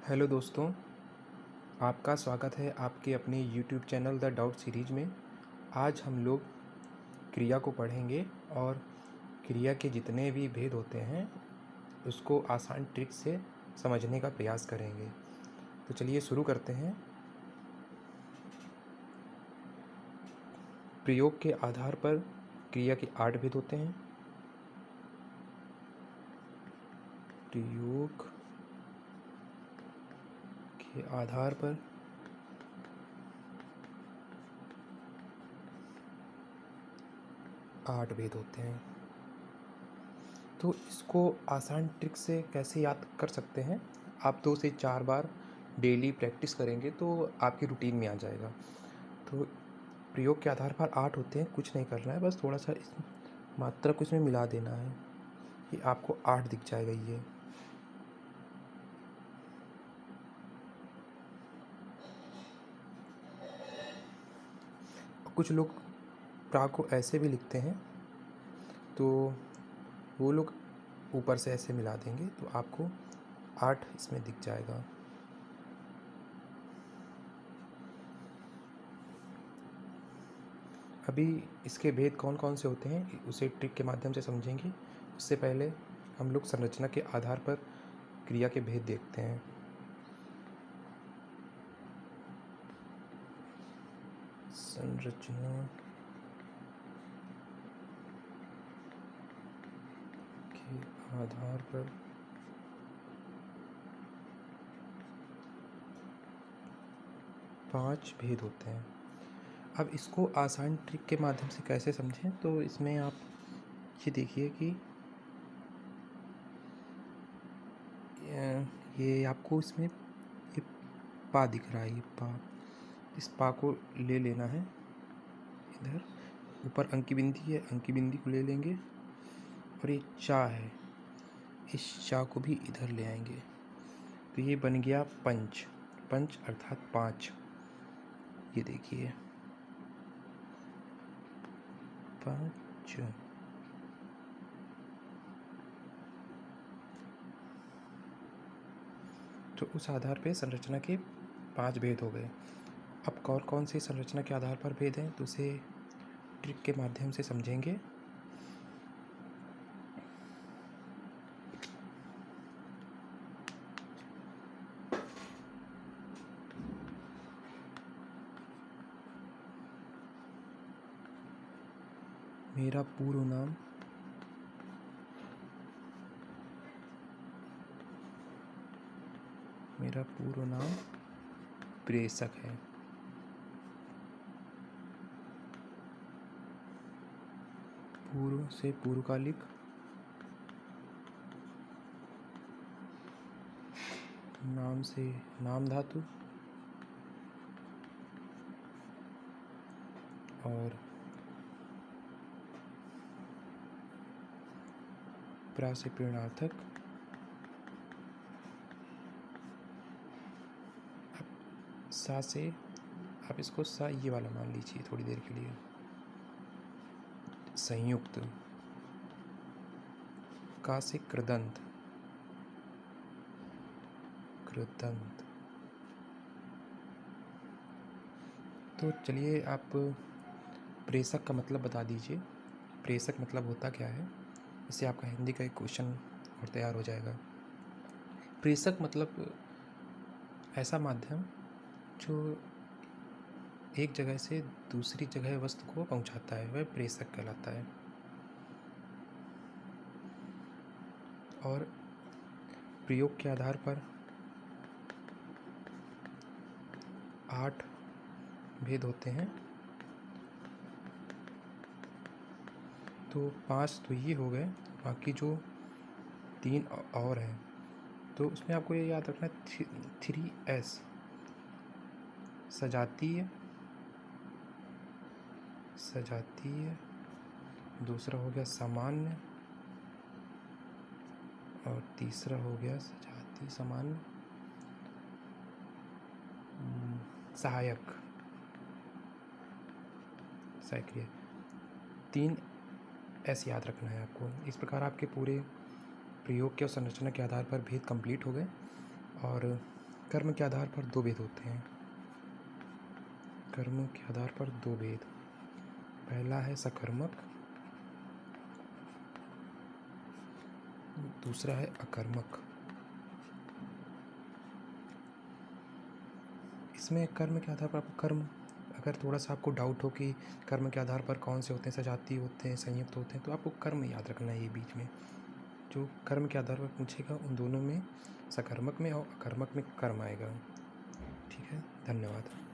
Hello दोस्तों, आपका स्वागत है आपके अपने YouTube channel the doubt series में। आज हम लोग क्रिया को पढ़ेंगे और क्रिया के जितने भी भेद होते हैं उसको आसान ट्रिक से समझने का प्रयास करेंगे। तो चलिए शुरू करते हैं। प्रयोग के आधार पर क्रिया के 8 भेद होते हैं। प्रयोग के आधार पर 8 भेद होते हैं। तो इसको आसान ट्रिक से कैसे याद कर सकते हैं? आप 2 से 4 बार डेली प्रैक्टिस करेंगे तो आपकी रूटीन में आ जाएगा। तो प्रयोग के आधार पर 8 होते हैं, कुछ नहीं करना है, बस थोड़ा सा इस मात्रा को इसमें मिला देना है। ये आपको 8 दिख जाएगा ये। कुछ लोग प्रा को ऐसे भी लिखते हैं, तो वो लोग ऊपर से ऐसे मिला देंगे तो आपको 8 इसमें दिख जाएगा। अभी इसके भेद कौन कौन से होते हैं उसे ट्रिक के माध्यम से समझेंगे। उससे पहले हम लोग संरचना के आधार पर क्रिया के भेद देखते हैं। संरचना के आधार पर 5 भेद होते हैं। अब इसको आसान ट्रिक के माध्यम से कैसे समझें, तो इसमें आप ये देखिए कि ये आपको इसमें ये पा दिख रहा है, ये पा, इस पा को ले लेना है इधर। ऊपर अंकी बिंदी है, अंकी बिंदी को ले लेंगे और ये चा है, इस चा को भी इधर ले आएंगे तो ये बन गया पंच। पंच अर्थात 5। ये देखिए 5। तो उस आधार पे संरचना के 5 भेद हो गए। अब कौन कौन से संरचना के आधार पर भेद हैं तो उसे ट्रिक के माध्यम से समझेंगे। मेरा पूर्ण नाम प्रेषक है। पूर्व से पूर्वकालिक नाम से नाम धातु और प्रा से प्रेरणार्थक। सा से आप इसको सा ये वाला मान लीजिए थोड़ी देर के लिए। संयुक्त। का से कृदंत। कृदंत। तो चलिए आप प्रेषक का मतलब बता दीजिए। प्रेषक मतलब होता क्या है? इससे आपका हिंदी का एक क्वेश्चन और तैयार हो जाएगा। प्रेषक मतलब ऐसा माध्यम जो एक जगह से दूसरी जगह वस्तु को पहुंचाता है, वह प्रेषक कहलाता है। और प्रयोग के आधार पर 8 भेद होते हैं। तो 5 तो ये हो गए, बाकी जो 3 और हैं तो उसमें आपको ये याद रखना है 3S। सजातीय, दूसरा हो गया सामान्य और तीसरा हो गया सजातीय सामान्य सहायक। 3 S याद रखना है आपको। इस प्रकार आपके पूरे प्रयोग के और संरचना के आधार पर भेद कंप्लीट हो गए। और कर्म के आधार पर दो भेद होते हैं। कर्मों के आधार पर दो भेद, पहला है सकर्मक, दूसरा है अकर्मक। इसमें कर्म के आधार पर आपको कर्म, अगर थोड़ा सा आपको डाउट हो कि कर्म के आधार पर कौन से होते हैं, सजातीय होते हैं, संयुक्त होते हैं, तो आपको कर्म याद रखना है। ये बीच में जो कर्म के आधार पर पूछेगा उन दोनों में, सकर्मक में और अकर्मक में कर्म आएगा। ठीक है, धन्यवाद।